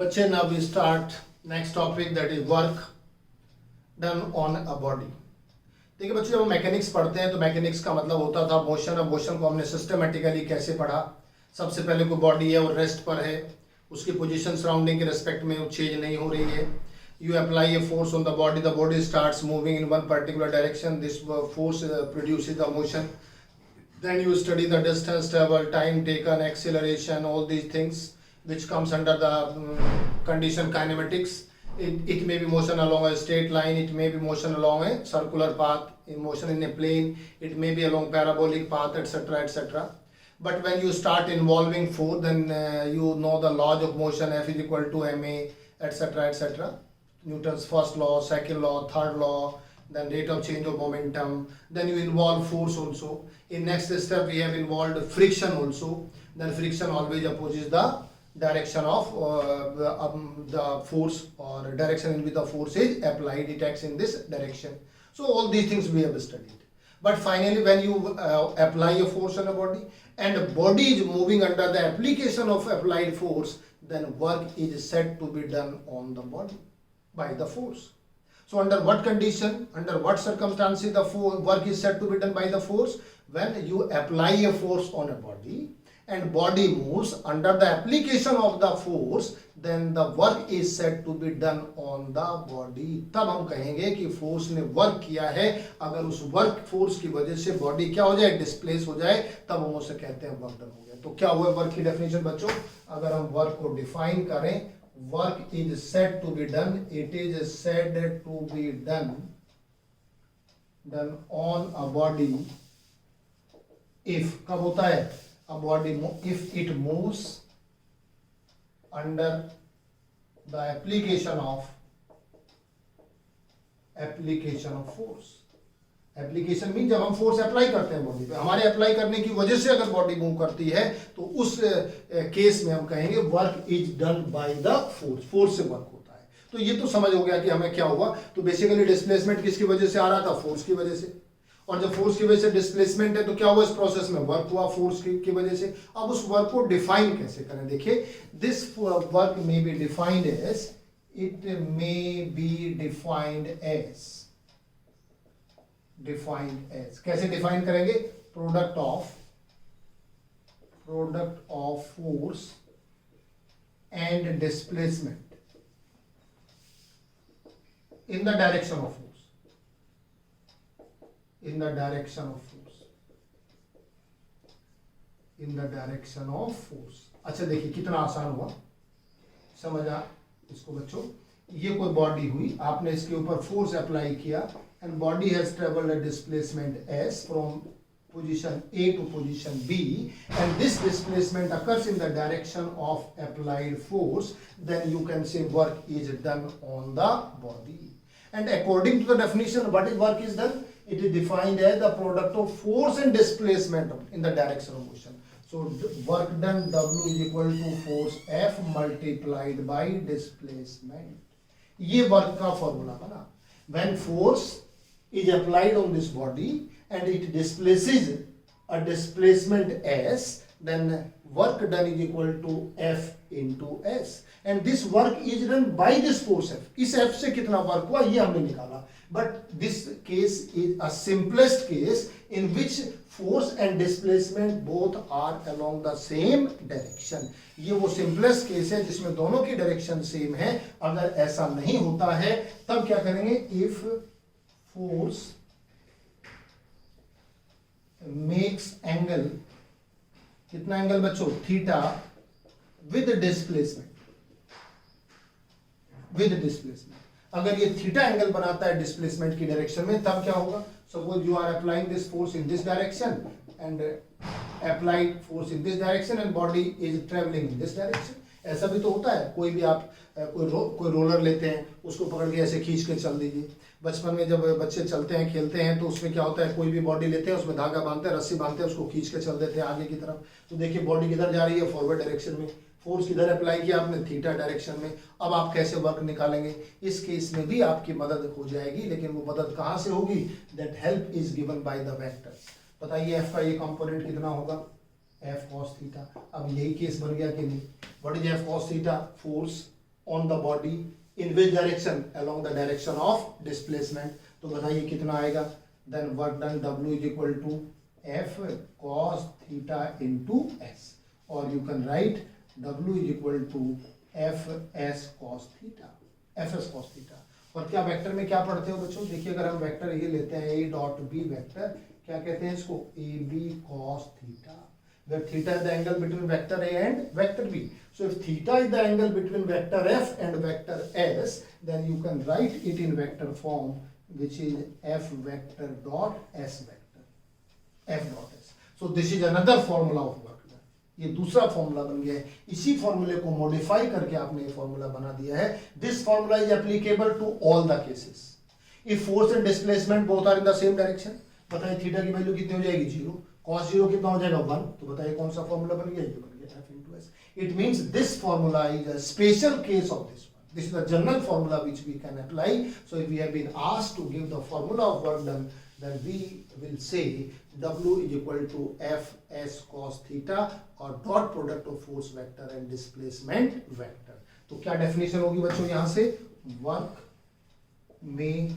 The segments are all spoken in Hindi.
बच्चे now we start next topic that is work done on a body. देखिए बच्चों, जब हम मैकेनिक्स पढ़ते हैं तो मैकेनिक्स का मतलब होता था मोशन। और मोशन को हमने सिस्टमेटिकली कैसे पढ़ा। सबसे पहले कोई बॉडी है और रेस्ट पर है, उसकी पोजीशन सराउंडिंग के रेस्पेक्ट में चेंज नहीं हो रही है। You apply a force on the body starts moving in one particular direction, this force produces the motion. Then you study the distance travel, time taken, acceleration, all these things which comes under the condition kinematics. It may be motion along a straight line, it may be motion along a circular path, in motion in a plane, it may be along parabolic path, etc., etc. But when you start involving force, then you know the laws of motion, F is equal to ma, etc., etc. Newton's first law, second law, third law, then rate of change of momentum. Then you involve force also. In next step we have involved friction also. Then friction always opposes the direction of the force, or direction in which the force is applied, it acts in this direction. So all these things we have studied. But finally when you apply a force on a body and a body is moving under the application of applied force, then work is said to be done on the body by the force. So under what condition, under what circumstances the work is said to be done by the force? When you apply a force on a body and body moves under the application of the force, then the work is said to be done on the body. तब हम कहेंगे कि फोर्स ने वर्क किया है। अगर उस वर्क फोर्स की वजह से बॉडी क्या हो जाए, डिस्प्लेस हो जाए, तब हम उसे कहते हैं वर्क डन हो गया। तो क्या हुआ वर्क की डेफिनेशन बच्चों? अगर हम वर्क को डिफाइन करें, work is said to be done, it is said to be done on a body if, कब होता है? A body if it moves under the application of force. Application mean जब हम फोर्स अप्लाई करते हैं बॉडी पे, हमारे अप्लाई करने की वजह से अगर बॉडी मूव करती है तो उस केस में हम कहेंगे work is done by the force. Force से वर्क होता है। तो ये तो समझ हो गया कि हमें क्या हुआ। तो बेसिकली डिस्प्लेसमेंट किसकी वजह से आ रहा था? फोर्स की वजह से। और जब फोर्स की वजह से डिस्प्लेसमेंट है तो क्या हुआ इस प्रोसेस में? वर्क हुआ फोर्स की वजह से। अब उस वर्क को डिफाइन कैसे करें? देखिए, this work may be defined as, it may be defined as कैसे डिफाइन करेंगे? Product of force and displacement in the direction of force, in the direction of force. अच्छा देखिए कितना आसान हुआ, समझा इसको बच्चों। ये कोई बॉडी हुई, आपने इसके ऊपर फोर्स अप्लाई किया and body has traveled a displacement s from position A to position B, and this displacement occurs in the direction of applied force, then you can say work is done on the body. And according to the definition, what is work is done? It is defined as the product of force and displacement in the direction of motion. So work done, W is equal to force F multiplied by displacement. ये वर्क का फॉर्मूला बना। When force is applied on this body and it displaces a displacement s, then work done is equal to F into S, and this work is done by this force F. इस F से कितना वर्क हुआ ये हमने निकाला। But this case is a simplest case in which force and displacement both are along the same direction. ये वो simplest case है जिसमें दोनों की डायरेक्शन सेम है। अगर ऐसा नहीं होता है तब क्या करेंगे? If force makes angle, कितना एंगल बच्चों? Theta with displacement. अगर ये थीटा एंगल बनाता है डिस्प्लेसमेंट की डायरेक्शन में, तब क्या होगा? Suppose you are applying this force in this direction and applied force in this direction and body is travelling in this direction. ऐसा भी तो होता है। कोई भी आप कोई रोलर लेते हैं, उसको पकड़ के ऐसे खींच के चल दीजिए। बचपन में जब बच्चे चलते हैं, खेलते हैं, तो उसमें क्या होता है, कोई भी बॉडी लेते हैं, उसमें धागा बांधते हैं, रस्सी बांधते हैं, उसको खींच के चल देते हैं आगे की तरफ। तो देखिए बॉडी किधर जा रही है? फॉरवर्ड डायरेक्शन में। फोर्स किधर अप्लाई किया आपने? थीटा डायरेक्शन में। अब आप कैसे वर्क निकालेंगे? इस केस में भी आपकी मदद हो जाएगी, लेकिन वो मदद कहाँ से होगी? That help is given by the vector. बताइए एफ का ये कंपोनेंट कितना होगा? F cos theta. अब यही केस बन गया कि नहीं? What is F cos theta? Force on the body in which direction, along the direction of displacement. तो बताइए कितना आएगा, then work done W is equal to F cos theta into S, और you can write W is equal to FS cos theta, FS cos theta. और क्या वेक्टर में क्या पढ़ते हो बच्चों, देखिए अगर हम वेक्टर ये लेते हैं A डॉट B वेक्टर, क्या कहते हैं इसको, AB cos theta, where theta is the angle between vector A and vector B. So if theta is the angle between vector F and vector S, then you can write it in vector form, which is F vector dot S vector, F dot S. So this is another formula of work done. ये दूसरा फॉर्मूला बन गया है, इसी फॉर्मूले को मॉडिफाई करके आपने ये फॉर्मूला बना दिया है। This formula is applicable to all the cases if force and displacement both are in the same direction. बताइए थीटा की वैल्यू कितनी हो जाएगी, 0, cos 0 कितना हो जाएगा, 1। तो बताइए कौन सा फॉर्मूला बन गया, ये बन गया F into S। It means this formula is a special case of this one. This is the general formula which we can apply. So if we have been asked to give the formula of work done, then we will say W is equal to Fs cos theta or dot product of force vector and displacement vector. तो क्या डेफिनेशन होगी बच्चों यहाँ से, वर्क में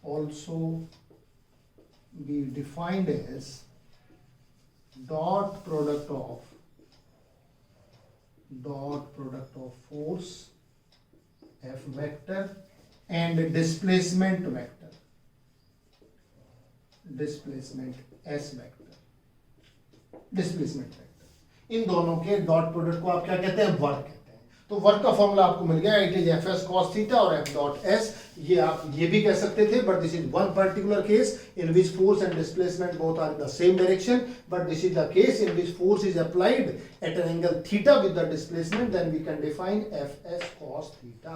also be defined as dot product of force F vector and displacement vector, displacement S vector, displacement vector, इन दोनों के डॉट प्रोडक्ट को आप क्या कहते हैं, वर्क कहते हैं। तो वर्क का फॉर्मूला आपको मिल गया, it is Fs cos theta और F डॉट S। ये आप ये भी कह सकते थे, but this is one particular case in which force and displacement both are in the same direction, but this is the case in which force is applied at an angle theta with the displacement, then we can define Fs cos theta.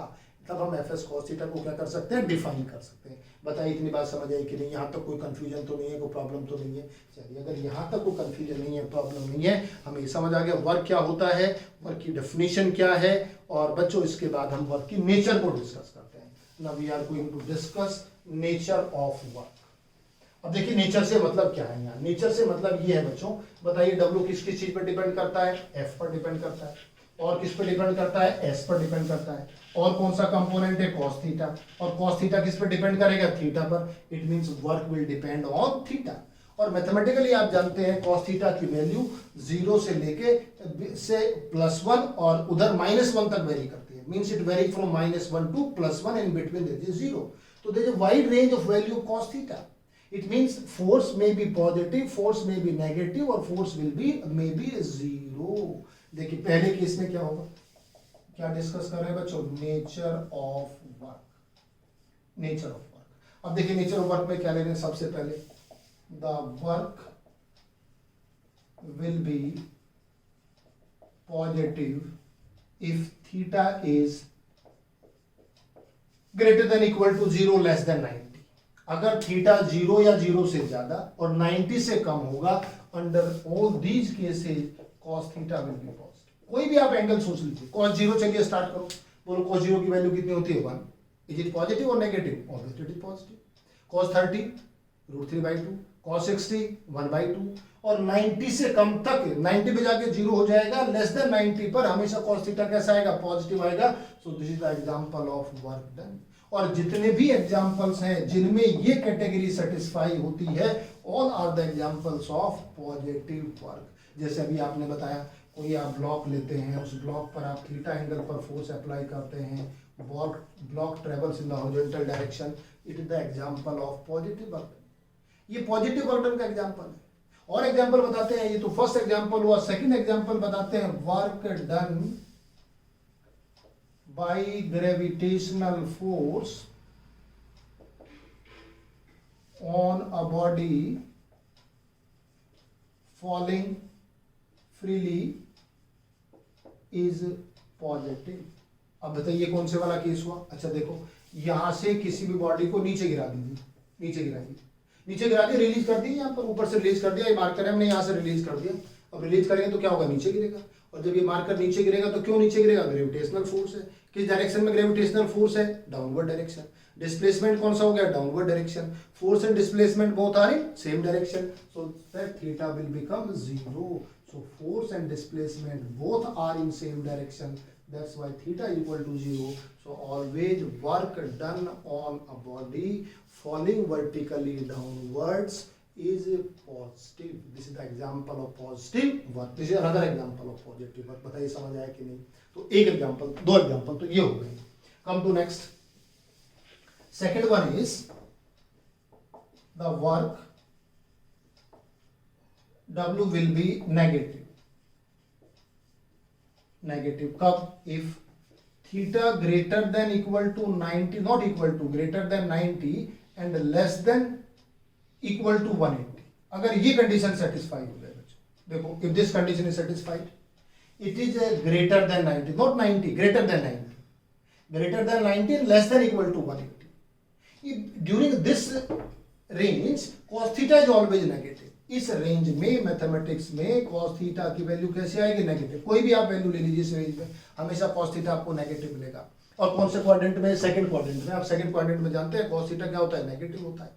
तब हम Fs cos थीटा को क्या कर सकते हैं, डिफाइन कर सकते हैं। बताइए इतनी बात समझ आई कि नहीं, यहाँ तक कोई कंफ्यूजन तो नहीं है, कोई प्रॉब्लम तो नहीं है। चलिए अगर यहाँ तक कोई कंफ्यूजन नहीं है, प्रॉब्लम नहीं है, हमें ये समझ आ गया वर्क क्या होता है, वर्क की डेफिनेशन क्या है, और बच्चों इसके बाद हम वर्क की नेचर को डिस्कस करते हैं। Now we are going to discuss nature of work. अब देखिए नेचर से मतलब क्या है, यहाँ नेचर से मतलब ये है बच्चों, बताइए W किस किस चीज पर डिपेंड करता है, F पर डिपेंड करता है, और किस पर डिपेंड करता है, S पर डिपेंड करता है, और कौन सा कंपोनेंट है, cos थीटा, और cos थीटा किस पर डिपेंड करेगा, थीटा पर। It means work will depend on theta. और मैथमेटिकली आप जानते हैं cos थीटा की वैल्यू 0 से लेके से +1 और उधर -1 तक वेरी करती है, means it vary from -1 to +1, in between there is 0। तो there is a wide range of value cos theta. It means force may be positive, force may be negative, और force will be may be 0। देखिए पहले केस में क्या होगा, क्या डिस्कस कर रहे हैं बच्चों, nature of work, nature of work. अब देखिए नेचर ऑफ वर्क में क्या ले रहे हैं, सबसे पहले the work will be positive if theta is greater than equal to 0 less than 90। अगर थीटा 0 या 0 से ज्यादा और 90 से कम होगा, under all these cases cos theta will be positive. कोई भी आप एंगल सोच लीजिए, cos 0 चलिए स्टार्ट करो, बोलो cos 0 की वैल्यू कितनी होती है, 1। इज इट पॉजिटिव और negative, obviously it is positive. cos 30 √3/2, cos 60 1/2, और 90 से कम तक, 90 पे जाके 0 हो जाएगा, लेस देन 90 पर हमेशा cos थीटा कैसा आएगा, पॉजिटिव आएगा। सो this is the example of work done. और जितने भी एग्जांपल्स हैं जिनमें ये कैटेगरी सेटिस्फाई होती है, all are the examples of positive work. जैसे अभी आपने बताया, कोई आप ब्लॉक लेते हैं, उस ब्लॉक पर आप थीटा एंगल पर फोर्स अप्लाई करते हैं, block travels in the horizontal direction, it is the example of positive work. ये पॉजिटिव वर्क डन का एग्जांपल है। और एग्जांपल बताते हैं, ये तो फर्स्ट एग्जांपल हुआ, सेकंड एग्जांपल बताते हैं, work done by gravitational force on a body falling freely is positive। अब बताइए कौन से वाला केस हुआ। अच्छा देखो, यहां से किसी भी बॉडी को नीचे गिरा दीजिए, नीचे गिरा दिया, रिलीज कर दी, यहाँ पर ऊपर से रिलीज कर दिया, ये मार्कर है, हमने यहाँ से रिलीज कर दिया। अब रिलीज करेंगे तो क्या होगा, नीचे गिरेगा। और जब ये मार्कर नीचे गिरेगा तो क्यों नीचे गिरेगा, ग्रेविटेशनल फोर्स है। किस डायरेक्शन में ग्रेविटेशनल फोर्स है, डाउनवर्ड डायरेक्शन। डिस्प्लेसमेंट कौन सा हो गया, downward direction. Force and displacement both are in same direction, so that theta will become 0। So force and displacement both are in same direction, That's why theta equal to 0. So always work done on a body falling vertically downwards is positive. This is the example of positive work. This is another example of positive work. बताइए समझ आया कि नहीं? तो एक एग्जाम्पल, दो एग्जाम्पल तो ये हो गए. Come to next. Second one is the work W will be negative. Negative कब? If theta greater than equal to 90, not equal to, greater than 90 and less than equal to 180. अगर ये कंडीशन सेटिस्फाई हो जाए बच्चों, देखो if this condition is satisfied, it is a greater than 90, not 90, greater than 90, greater than 90 and less than equal to 180. If during this range cos theta is always negative. इस रेंज में मैथमेटिक्स में cos थीटा की वैल्यू कैसे आएगी? नेगेटिव. कोई भी आप वैल्यू ले लीजिए इस रेंज में, हमेशा cos थीटा आपको नेगेटिव मिलेगा. और कौन से क्वाड्रेंट में? सेकंड क्वाड्रेंट में. आप सेकंड क्वाड्रेंट में जानते हैं cos थीटा क्या होता है? नेगेटिव होता है.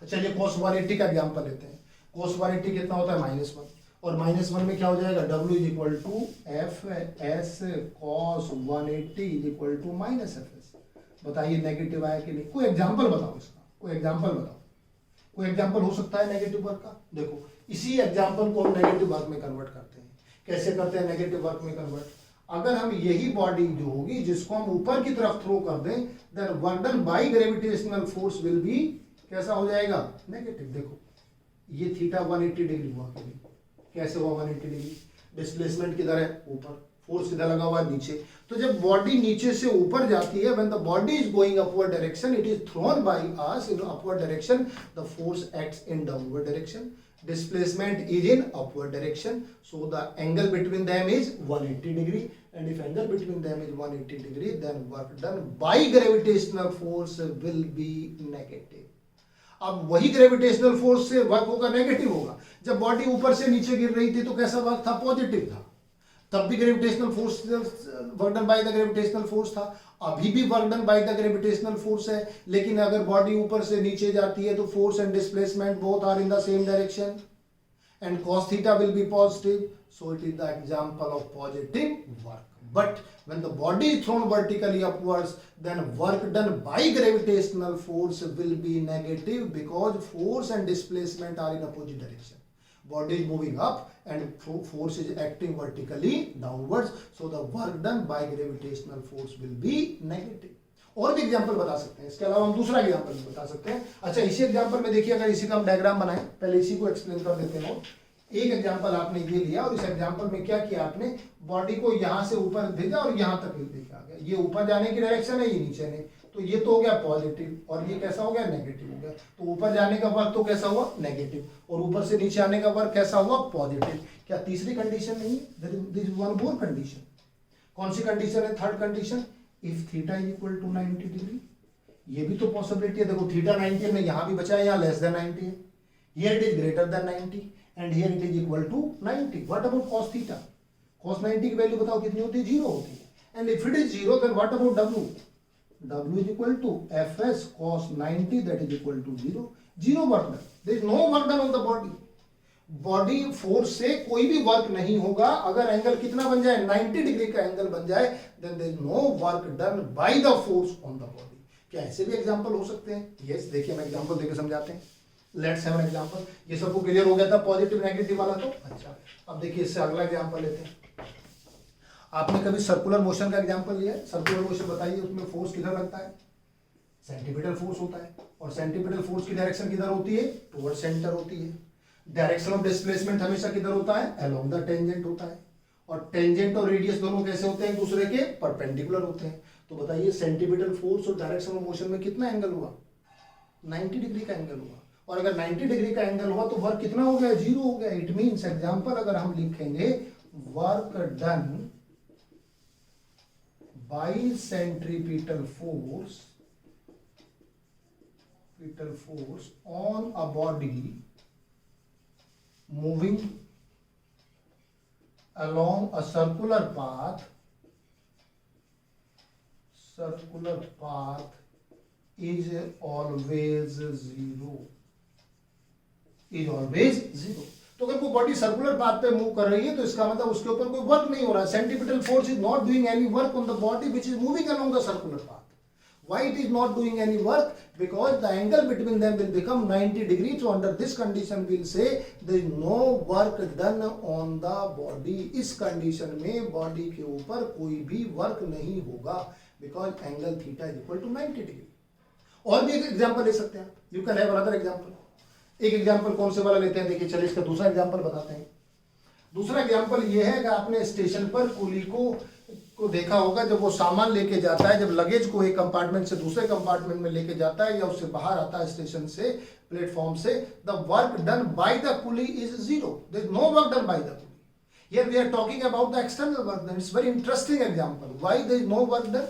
चलिए cos 180 का एग्जांपल लेते हैं. cos 180 कितना होता है? -1. और -1 में क्या हो जाएगा? W is equal to F S cos 180 is equal to -fs. बताइए नेगेटिव आया कि नहीं? कोई एग्जाम्पल बताओ इसका, कोई एग्जाम्पल बताओ. कोई एग्जाम्पल हो सकता है नेगेटिव वर्क का? देखो इसी एग्जाम्पल को हम नेगेटिव वर्क में कन्वर्ट करते हैं. कैसे करते हैं नेगेटिव वर्क में कन्वर्ट? अगर हम यही बॉडी जो होगी जिसको हम ऊपर की तरफ थ्रो कर दें, then work done by gravitational force will be कैसा हो जाएगा? नेगेटिव. देखो ये थीटा 180 डिग्री हुआ कि नहीं? कैसे हुआ 180 डिग्री? डिस्प्लेसमेंट किधर है? ऊपर. फोर्स किधर लगा हुआ है? नीचे. तो जब बॉडी नीचे से ऊपर जाती है, when the body is going upward direction, it is throne by us in upward direction, the force acts in downward direction. Displacement is in upward direction, so the angle between them is 180 degree, and if angle between them is 180 degree, then work done by gravitational force will be negative. अब वही ग्रेविटेशनल फोर्स से वर्क होगा नेगेटिव होगा. जब बॉडी ऊपर से नीचे गिर रही थी तो कैसा वर्क था? पॉजिटिव था. तब भी gravitational force, work done by the gravitational force था. अभी भी work done by the gravitational force है. लेकिन अगर बॉडी ऊपर से नीचे जाती है तो force and displacement both are in the same direction and cos theta will be positive. So it is the example of positive work. But when the body is thrown vertically upwards, then work done by gravitational force will be negative because force and displacement are in opposite direction. Body is moving up and force is acting vertically downwards, so the work done by gravitational force will be negative. और भी एग्जांपल बता सकते हैं. इसके अलावा हम दूसरा एग्जांपल भी बता सकते हैं. अच्छा इसी एग्जांपल में देखिए, अगर इसी का हम डायग्राम बनाएं, पहले इसी को एक्सप्लेन कर देते हैं. एक एग्जांपल आपने ये लिया और इस एग्जांपल में क्या किया आपने? बॉडी को यहां से ऊपर भेजा और यहां तक लेके आ गया. ये ऊपर जाने की डायरेक्शन है, ये नीचे नहीं. तो ये तो हो गया पॉजिटिव और ये कैसा हो गया? नेगेटिव हो गया. तो ऊपर जाने का वर्क तो कैसा हुआ? नेगेटिव. और ऊपर से नीचे आने का वर्क कैसा हुआ? पॉजिटिव. क्या तीसरी कंडीशन नहीं है? This is one more condition. कौन सी कंडीशन है? Third condition. If theta is equal to 90 degree. ये भी तो पॉसिबिलिटी है. देखो थीटा 90 में यहां भी बचा है, यहाँ लेस देन 90 है. Here it is greater then 90 and here it is equal to 90. What about cos theta? Cos 90 की वैल्यू बताओ कितनी होती है? 0 होती है. And if it is 0, then what about W? W is equal to Fs cos 90, that is equal to 0. 0 work done. There is no work done on the body. Body force से कोई भी वर्क नहीं होगा. अगर एंगल कितना बन जाए? 90 डिग्री का एंगल बन जाए, then there is no work done by the force on the body. क्या ऐसे भी एग्जांपल हो सकते हैं? Yes, देखिए हम एग्जांपल देकर समझाते हैं. Let's have an example. ये सबको क्लियर हो गया था पॉजिटिव नेगेटिव वाला? तो अच्छा, अब देखिए इससे अगला एग्जांपल लेते हैं. आपने कभी सर्कुलर मोशन का एग्जांपल लिया है? सर्कुलर मोशन बताइए, उसमें फोर्स किधर लगता है? सेंटीपिटल फोर्स होता है. और सेंटीपिटल फोर्स की डायरेक्शन किधर होती है? टुवर्ड सेंटर होती है. डायरेक्शन ऑफ डिस्प्लेसमेंट हमेशा किधर होता है? अलोंग द टेंजेंट होता है. और टेंजेंट और रेडियस दोनों कैसे होते हैं? एक दूसरे के परपेंडिकुलर होते हैं. तो बताइए सेंटीपिटल फोर्स और डायरेक्शन ऑफ मोशन में कितना एंगल हुआ? 90 डिग्री का एंगल हुआ. और अगर 90 डिग्री का एंगल हुआ तो वर्क कितना हो गया? 0 हो गया. इट मींस एग्जांपल अगर हम लिखेंगे, work done bye centripetal force on a body moving along a circular path is always zero. तो अगर कोई बॉडी सर्कुलर पाथ पे मूव कर रही है तो इसका मतलब उसके ऊपर कोई वर्क नहीं हो रहा है. Centripetal force is not doing any work on the body which is moving along the circular path. Why it is not doing any work? Because the angle between them will become 90 degrees. So under this condition we'll say there is no work done on the body. इस condition में body के ऊपर कोई भी work नहीं होगा because angle theta is equal to 90 degree. और भी एक एग्जांपल ले सकते हैं. You can have another example. एक एग्जांपल कौन से वाला लेते हैं? देखिए चलिए इसका दूसरा एग्जांपल बताते हैं. दूसरा एग्जांपल ये है कि आपने स्टेशन पर कूली को देखा होगा जब वो सामान लेके जाता है, जब लगेज को एक कंपार्टमेंट से दूसरे कंपार्टमेंट में लेके जाता है या उससे बाहर आता है स्टेशन से, प्लेटफॉर्म से, the work done by the coolie is zero. There is no work done by the coolie. Here we are talking about the external work done. It's very interesting example. Why there is no work done?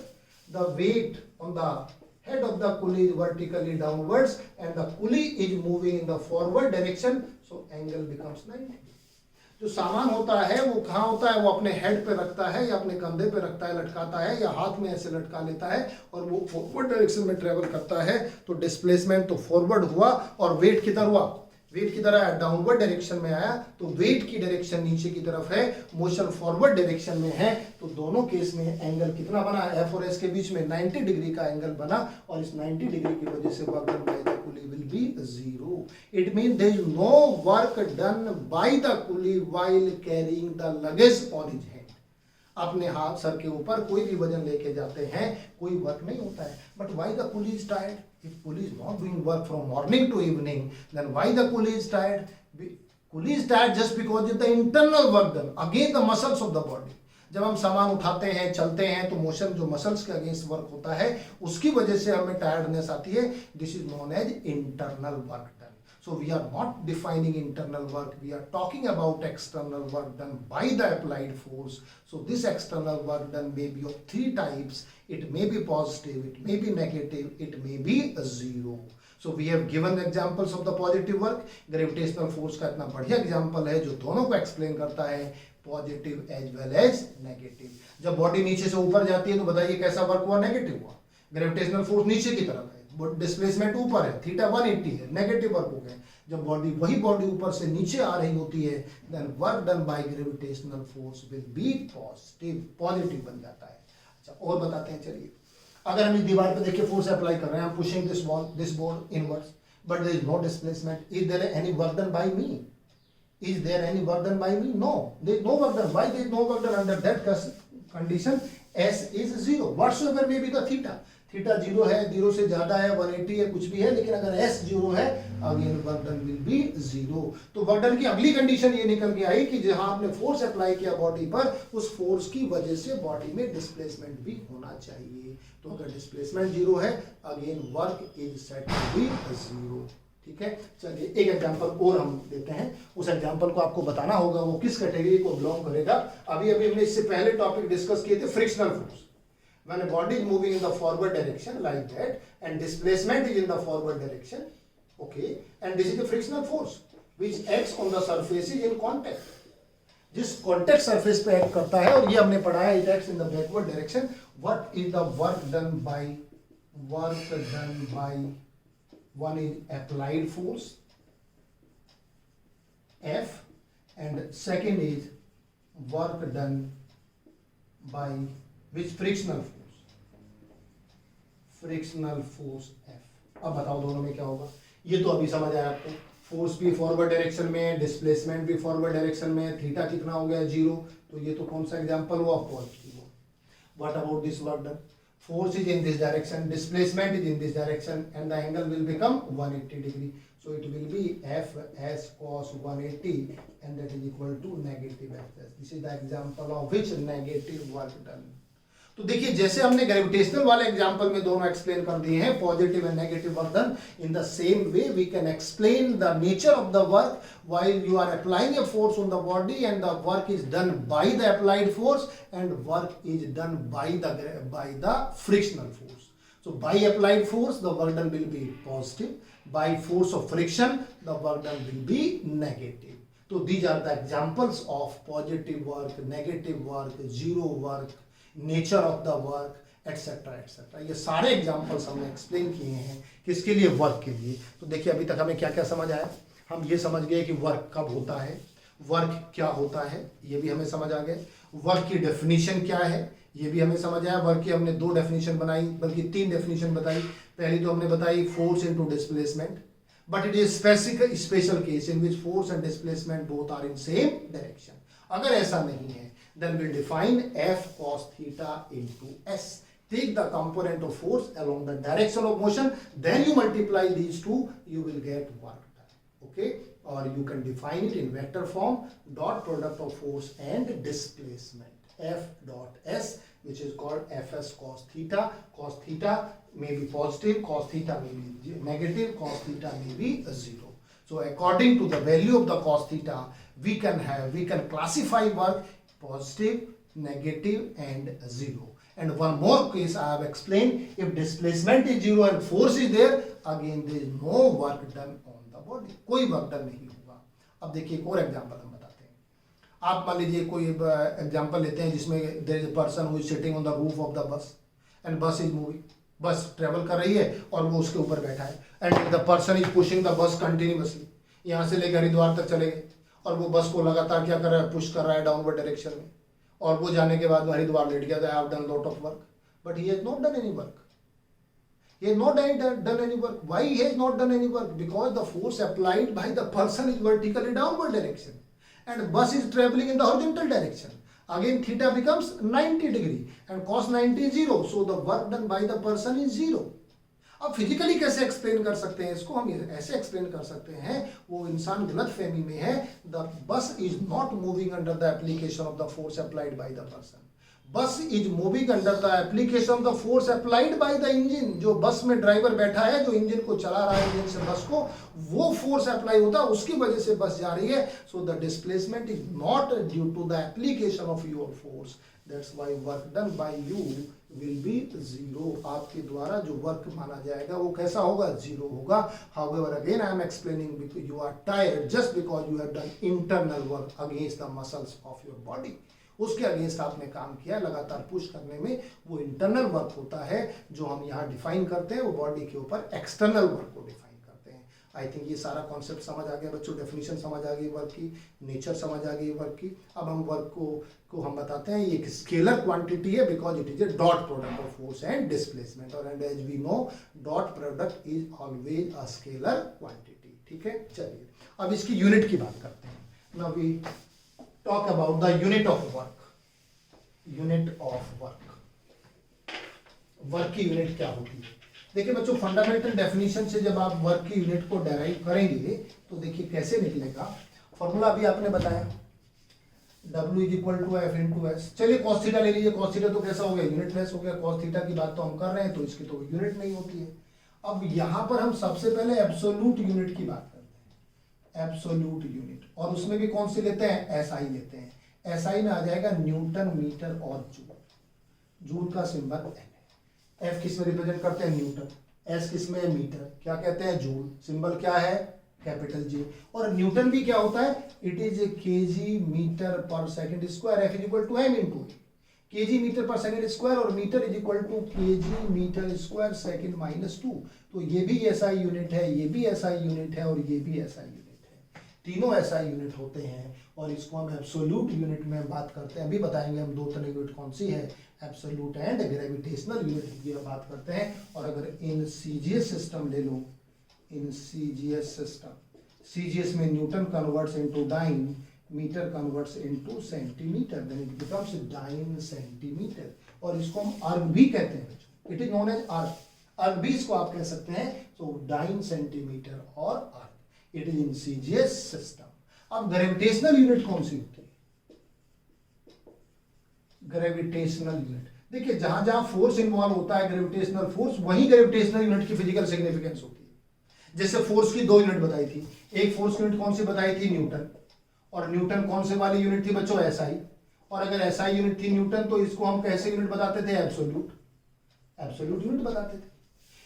The weight on the head of the pulley is vertically downwards and the pulley is moving in the forward direction, so angle becomes 90. जो सामान होता है वो कहाँ होता है? वो अपने हेड पे रखता है या अपने कंधे पे रखता है, लटकाता है या हाथ में ऐसे लटका लेता है और वो फॉरवर्ड डायरेक्शन में ट्रेवल करता है. तो डिस्प्लेसमेंट तो फॉरवर्ड हुआ और वेट किधर हुआ? वेट की तरह डाउनवर्ड डायरेक्शन में आया. तो वेट की डायरेक्शन नीचे की तरफ है, मोशन फॉरवर्ड डायरेक्शन में है. तो दोनों केस में एंगल कितना बना? एफ और एस के बीच में 90 डिग्री का एंगल बना और इस 90 डिग्री की वजह से work done by the coolie will be zero. It mean there is no work done by the coolie while carrying the luggage on his hand. अपने हाथ सर के ऊपर कोई भी वजन लेके जाते हैं, कोई वर्क नहीं होता है. But why the coolie is tired? If pulley is not doing work from morning to evening, then why the pulley is tired? Pulley is tired just because of the internal work done against the muscles of the body. जब हम सामान उठाते हैं, चलते हैं, तो मोशन जो मसल्स के अगेंस्ट वर्क होता है उसकी वजह से हमें टायर्डनेस आती है. This is known as internal work done. So we are not defining internal work, we are talking about external work done by the applied force. So this external work done may be of three types. It may be positive, it may be negative, it may be a zero. So we have given examples of the positive work. Gravitational force का इतना बढ़िया एग्जाम्पल है जो दोनों को एक्सप्लेन करता है, positive as well as negative. जब बॉडी नीचे से ऊपर जाती है तो बताइए कैसा वर्क हुआ? नेगेटिव हुआ. ग्रेविटेशनल फोर्स नीचे की तरफ है, डिस्प्लेसमेंट ऊपर है, थीटा 180 है, नेगेटिव वर्क हो गया. जब वही बॉडी ऊपर से नीचे आ रही होती है, then work done by gravitational force will be positive बन जाता है. अच्छा और बताते हैं. चलिए अगर हम इस दीवार पे देखिए फोर्स अप्लाई कर रहे हैं, हम pushing this board inwards, but there is no displacement. Is there any work done by me? Is there any work done by me? No, there is no work done. Why there is no work done? Under that condition, S is zero. Whatsoever may be the theta. Theta zero है, जीरो से ज्यादा है, 180 है, कुछ भी है, लेकिन अगर एस जीरो है, again work done will be zero. तो वर्क डन की अगली कंडीशन ये निकल के आई कि जहां आपने फोर्स अप्लाई किया बॉडी पर, उस फोर्स की वजह से बॉडी में डिस्प्लेसमेंट भी होना चाहिए. तो अगर डिस्प्लेसमेंट जीरो है, again work is set to be zero. ठीक है. चलिए एक एग्जांपल और हम देते हैं. उस एग्जांपल को आपको बताना होगा वो किस कैटेगरी को बिलोंग करेगा. अभी हमने इससे पहले टॉपिक डिस्कस किए थे frictional force. When a body is moving in the forward direction like that and displacement is in the forward direction, okay, and this is the frictional force which acts on the surfaces in contact. जिस contact surface पे act करता है, और ये हमने पढ़ा है, it acts in the backward direction. What is the work done by? One is applied force F, and second is work done by which frictional force? Frictional force F. अब बताओ दोनों में क्या होगा? ये तो अभी समझ आया आपको. फोर्स भी फॉरवर्ड डायरेक्शन में है, डिस्प्लेसमेंट भी फॉरवर्ड डायरेक्शन में है, थीटा कितना हो गया? जीरो. तो ये तो कौन सा एग्जांपल हुआ? Positive. What about this work done? Force is in this direction, displacement is in this direction, and the angle will become 180 degree. So it will be F S cos 180 and that is equal to negative F. This is the example of which negative work done. तो देखिए जैसे हमने ग्रेविटेशनल वाले एग्जांपल में दोनों एक्सप्लेन कर दिए हैं, positive and negative work done, in the same way we can explain the nature of the work while you are applying a force on the body and the work is done by the applied force and work is done by the frictional force. So by applied force the work done will be positive, by force of friction the work done will be negative. So these are the examples of positive work, negative work, zero work, nature of the work, etc. etc. ये सारे एग्जाम्पल्स हमने एक्सप्लेन किए हैं किसके लिए? वर्क के लिए. तो देखिए अभी तक हमें क्या क्या समझ आया. हम ये समझ गए कि वर्क कब होता है, वर्क क्या होता है, ये भी हमें समझ आ गए। वर्क की डेफिनेशन क्या है, ये भी हमें समझ आया। वर्क की हमने 2 डेफिनेशन बनाई, बल्कि 3 डेफिनेशन बताई। पहली तो हमने बताई force into displacement, but it is special case in which force and displacement both are in same direction. अगर ऐसा नहीं है, then we'll define F cos theta into S. Take the component of force along the direction of motion, then you multiply these two, you will get work done. Okay? Or you can define it in vector form, dot product of force and displacement. F dot S, which is called Fs cos theta. Cos theta may be positive, cos theta may be negative, cos theta may be 0. So according to the value of the cos theta, we can classify work positive, negative and 0. And one more case I have explained, if displacement is 0 and force is there, again there is no work done on the body, कोई वर्क डन नहीं होगा। अब देखिए एक और एग्जांपल हम बताते हैं। आप मान लीजिए कोई एग्जांपल लेते हैं जिसमें there is a person who is sitting on the roof of the bus and bus is moving, bus travel कर रही है और वो उसके ऊपर बैठा है, and the person is pushing the bus continuously, यहाँ से लेकर हरिद्वार तक चले गए और वो बस को लगातार क्या कर रहा है, पुश कर रहा है डाउनवर्ड डायरेक्शन में, और वो जाने के बाद हरिद्वार लेट गया, I have done lot of work, but he has not done any work, he has not done any work. Why he has not done any work? Because the force applied by the person is vertically downward direction and bus is traveling in the horizontal direction. Again theta becomes 90 degree and cos 90 is 0, so the work done by the person is 0. अब फिजिकली कैसे एक्सप्लेन कर सकते हैं इसको, हम ऐसे एक्सप्लेन कर सकते हैं, वो इंसान गलत फहमी में है। The bus is not moving under the application of the force applied by the person, bus is moving under the application of the force applied by the engine. जो बस में ड्राइवर बैठा है, जो इंजन को चला रहा है, इंजन से बस को, वो फोर्स अप्लाई होता है, उसकी वजह से बस जा रही है। So the displacement is not due to the application of your force, that's why work done by you will be 0। आपके द्वारा जो वर्क माना जाएगा वो कैसा होगा, 0 होगा। However again I am explaining, because you are tired just because you have done internal work against the muscles of your body, उसके अगेंस्ट आपने काम किया लगातार पुश करने में, वो इंटरनल वर्क होता है। जो हम यहाँ डिफाइन करते हैं वो बॉडी के ऊपर एक्सटर्नल वर्क को डिफाइन करते हैं। आई थिंक ये सारा कॉन्सेप्ट समझ आ गया बच्चों, डेफिनेशन समझ आ गई वर्क की, नेचर समझ आ गई वर्क की। अब हम वर्क को हम बताते हैं, ये एक स्केलर क्वांटिटी है because it is a dot product of force and displacement, और and as we know dot product is always a scalar quantity. ठीक है, चलिए अब इसकी यूनिट की बात करते हैं। Now we talk about the unit of work. Unit of work. Work की यूनिट क्या होती है? देखिए बच्चों, फंडामेंटल डेफिनेशन से जब आप वर्क की यूनिट को डेराइव करेंगे तो देखिए कैसे निकलेगा। फॉर्मूला अभी आपने बताया, W is equal to F into S. चलिए कॉस थीटा ले लीजिए, कॉस थीटा तो कैसा हो गया, यूनिट लेस हो गया। कॉस थीटा की बात तो हम कर रहे हैं तो इसकी तो यूनिट नहीं होती है। अब यहाँ पर हम सबसे पहले एब्सोल्यूट यूनिट की बात करते हैं, एब्सोल्यूट यूनिट, और उसमें भी कौन सी लेते हैं, एसआई लेते हैं। एसआई में आ जाएगा न्यूटन, मीटर और जूल। जूल का सिंबल एन है। एफ किस में रिप्रेजेंट करते हैं, न्यूटन। एस किस में, मीटर, क्या कहते हैं, जूल। सिंबल क्या है, कैपिटल जी। और न्यूटन भी क्या होता है, it is a KG metre per second square. F is equal to M into KG metre per second square, और metre is equal to KG metre square second minus 2। तो ये भी एसआई यूनिट है, ये भी एसआई यूनिट है, और ये भी एसआई यूनिट है। तीनों एसआई यूनिट होते हैं, और इसको हम एब्सोल्यूट यूनिट में बात करते हैं। अभी बताएंगे हम 2 तरह की यूनिट कौन सी है, एब्सोल्यूट एंड ग्रेविटेशनल यूनिट की बात करते हैं। और अगर इन सीजीएस सिस्टम ले लो, इन सीजीएस सिस्टम, सीजीएस में newton converts into dyne, metre converts into centimetre, then it becomes dyne centimetre. और इसको हम अर्ग भी कहते हैं, इट इज नोन एज अर्ग। अर्ग भी इसको आप कह सकते हैं। तो डाइन सेंटीमीटर और अर्ग, it is in CGS system. अब ग्रेविटेशनल यूनिट कौन सी होती है, ग्रेविटेशनल यूनिट। देखिए जहां जहां फोर्स इन्वॉल्व होता है, ग्रेविटेशनल फोर्स, वहीं ग्रेविटेशनल यूनिट की फिजिकल सिग्निफिकेंस होती है। जैसे फोर्स की 2 यूनिट बताई थी, एक फोर्स यूनिट कौन सी बताई थी, न्यूटन। और न्यूटन कौन से वाली यूनिट थी बच्चों, एसआई। और अगर एसआई यूनिट थी न्यूटन, तो इसको हम कैसे यूनिट बताते थे, एब्सोल्यूट, एब्सोल्यूट यूनिट बताते थे।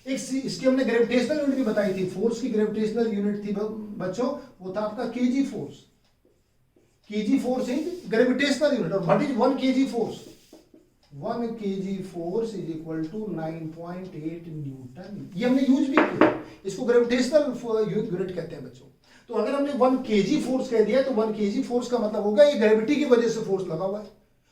एक इसकी हमने ग्रेविटेशनल यूनिट भी बताई थी। फोर्स की ग्रेविटेशनल यूनिट थी बच्चों, वो था आपका KG force. KG force is gravitational unit. और what is 1 KG force, 1 KG force is equal to 9.8 newton. ये हमने यूज भी किया, इसको ग्रेविटेशनल यूनिट कहते हैं बच्चों। तो अगर हमने 1 kg फोर्स कह दिया तो 1 kg फोर्स का मतलब होगा ये ग्रेविटी की वजह से फोर्स लगा हुआ है,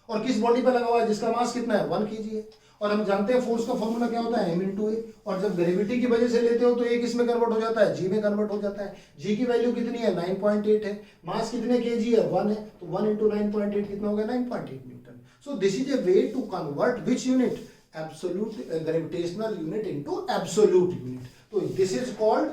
और किस बॉडी पर लगा हुआ है जिसका मास कितना है 1 kg है। और हम जानते हैं फोर्स का फॉर्मूला क्या होता है m × a, और जब ग्रेविटी की वजह से लेते हो तो a किस में कन्वर्ट हो जाता है, g में कन्वर्ट हो जाता है। g की वैल्यू कितनी है 9.8 है, मास कितने kg है 1 है, तो 1 × 9.8 कितना हो गया 9.8 newton. So this is a way to convert which unit, absolute gravitational unit into absolute unit. तो this is called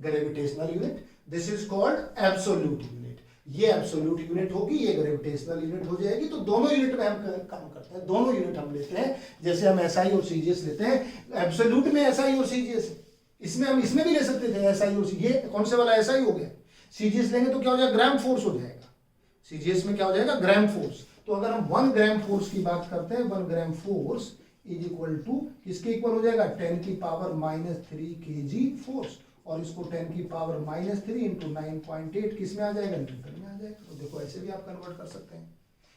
gravitational unit, this is called absolute unit. ये एब्सोल्यूट यूनिट होगी, ये ग्रेविटेशनल यूनिट हो जाएगी। तो दोनों यूनिट में हम काम करते हैं, दोनों यूनिट हम लेते हैं। जैसे हम SI और CGS लेते हैं, एब्सोल्यूट में SI और CGS, इसमें हम इसमें भी ले सकते थे SI और CGS। ये कौन से वाला SI हो गया, CGS लेंगे तो क्या हो जाएगा ग्राम फोर्स हो जाएगा, CGS में क्या हो जाएगा ग्राम फोर्स। तो अगर हम 1 ग्राम फोर्स की बात करते हैं, 1 gram force is equal to किसके इक्वल हो जाएगा 10⁻³ kg फोर्स, और इसको 10⁻³ इंटू 9.8 किस में आ जाएगा न्यूटन में आ जाएगा। तो देखो ऐसे भी आप कन्वर्ट कर सकते हैं,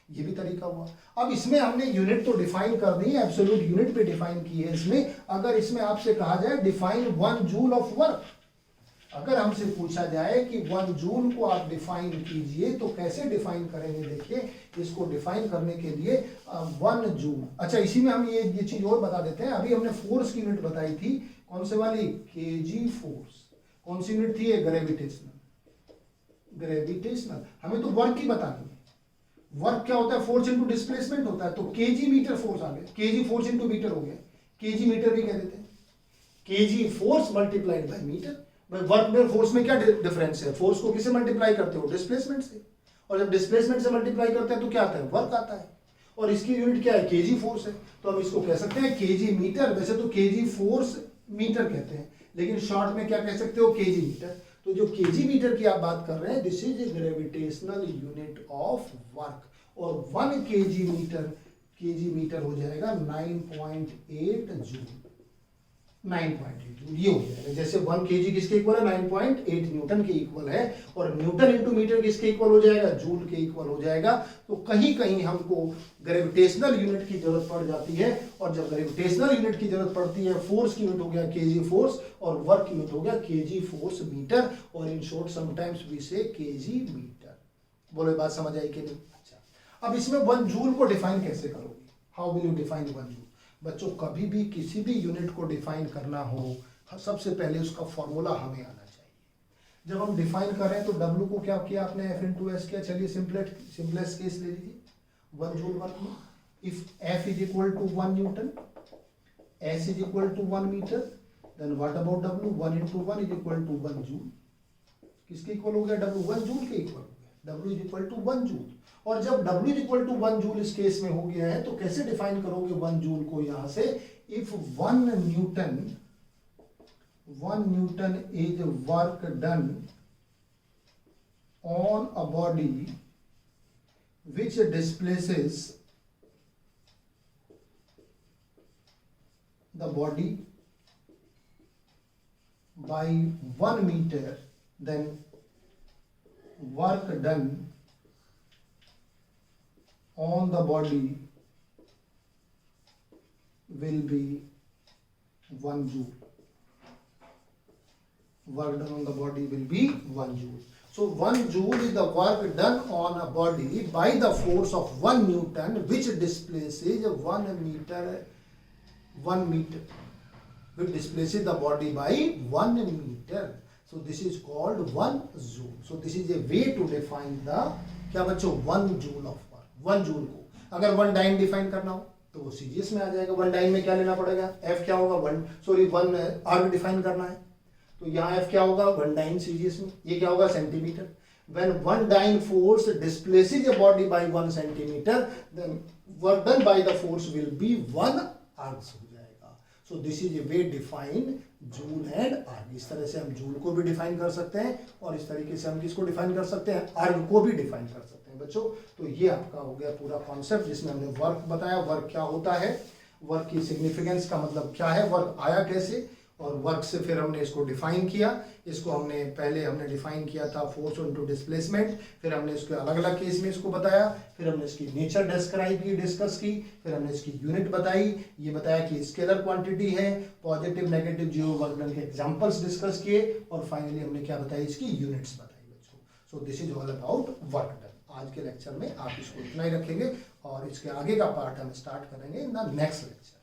ये भी तरीका हुआ। अब इसमें हमने यूनिट तो डिफाइन कर दी है, एब्सोल्यूट यूनिट पे डिफाइन की है इसमें। अगर इसमें आपसे कहा जाए डिफाइन 1 जूल ऑफ वर्क, अगर हमसे पूछा जाए कि 1 जूल को आप डिफाइन कीजिए तो कैसे डिफाइन करेंगे। देखिए इसको डिफाइन करने के लिए 1 जूल, अच्छा इसी में हम ये चीज और बता देते हैं। अभी हमने फोर्स की यूनिट बताई थी, कौन से वाली kg फोर्स, कौन सी यूनिट थी ये ग्रेविटेशनल, ग्रेविटेशनल। हमें तो वर्क ही बतानी है, वर्क क्या होता है फोर्स इनटू डिस्प्लेसमेंट होता है। तो kg मीटर फोर्स आ गया, kg फोर्स इनटू मीटर हो गया, kg मीटर भी कह देते हैं, kg force multiplied by metre. Work में फोर्स में क्या डिफरेंस है, फोर्स को किससे मल्टीप्लाई करते हो डिस्प्लेसमेंट से, और जब डिस्प्लेसमेंट से मल्टीप्लाई करते हैं तो क्या आता है वर्क आता है, और इसकी यूनिट क्या है kg फोर्स है। तो हम इसको कह सकते हैं kg मीटर, वैसे तो kg फोर्स मीटर कहते हैं, लेकिन शॉर्ट में क्या कह सकते हो kg मीटर। तो जो kg मीटर की आप बात कर रहे हैं this is A gravitational unit of work, और 1 kg मीटर हो जाएगा 9.8 जूल, 9.8 जूल ये हो जाएगा। जैसे 1 kg किसके इक्वल है 9.8 न्यूटन के इक्वल है, और न्यूटन इंटू मीटर किसके इक्वल हो जाएगा जूल के इक्वल हो जाएगा। तो कहीं कहीं हमको ग्रेविटेशनल यूनिट की जरूरत पड़ जाती है, और जब ग्रेविटेशनल यूनिट की जरूरत पड़ती है, फोर्स की यूनिट हो गया kg फोर्स, और वर्क यूनिट हो गया kg फोर्स मीटर, और इन शॉर्ट समटाइम्स वी से kg मीटर। बोलो बात समझ आई कि नहीं। अच्छा अब इसमें 1 जूल को डिफाइन कैसे करोगे, how will you define 1 joule. बच्चों कभी भी किसी भी यूनिट को डिफाइन करना हो, सबसे पहले उसका फॉर्मूला हमें आना चाहिए। जब हम डिफाइन कर रहे हैं तो W को क्या किया आपने F × S किया। चलिए सिंपलेस्ट केस ले लीजिए 1 जूल वर्क में, if F is equal to 1 newton, S is equal to 1 metre, then what about W, 1 × 1 is equal to 1 joule. किसके इक्वल हो गया W, 1 जूल के इक्वल हो गया, W is equal to 1 joule. और जब W is equal to 1 joule इस केस में हो गया है तो कैसे डिफाइन करोगे 1 जूल को यहां से, if 1 Newton is work done on a body which displaces the body by 1 meter, then work done on the body will be 1 joule. Work done on the body will be 1 joule. So 1 joule is the work done on a body by the force of 1 Newton which displaces 1 meter, which displaces the body by 1 meter. So this is called 1 joule. So this is a way to define the क्या बच्चों 1 joule of work. 1 joule को अगर 1 dyne डिफाइन करना हो तो वो सीजीएस में आ जाएगा। 1 dyne में क्या लेना पड़ेगा, F क्या होगा 1 आर्क डिफाइन करना है तो यहाँ F क्या होगा 1 dyne सीजीएस में, ये क्या होगा centimetre. When 1 dyne force displaces a body by 1 centimeter, then work done by the force will be 1 arc हो जाएगा। So this is a way define joule and arc। इस तरह से हम जूल को भी डिफाइन कर सकते हैं और इस तरीके से हम किसको डिफाइन कर सकते हैं, आर्क को भी डिफाइन कर सकते हैं बच्चों। तो ये आपका हो गया पूरा कॉन्सेप्ट जिसमें हमने वर्क बताया, वर्क क्या होता है, वर्क की सिग्निफिकेंस का मतलब क्या है, वर्क आया कैसे और वर्क से फिर हमने इसको डिफाइन किया। इसको हमने पहले हमने डिफाइन किया था फोर्स इनटू डिस्प्लेसमेंट, फिर हमने इसके अलग अलग केस में इसको बताया, फिर हमने इसकी नेचर डिस्क्राइब की, डिस्कस की, फिर हमने इसकी यूनिट बताई, ये बताया कि स्केलर क्वांटिटी है, positive negative zero work done के एग्जांपल्स डिस्कस किए, और फाइनली हमने क्या बताया, इसकी यूनिट्स बताई बच्चों। सो this is all about work done. आज के लेक्चर में आप इसको इतना ही रखेंगे और इसके आगे का पार्ट हम स्टार्ट करेंगे इन द नेक्स्ट लेक्चर।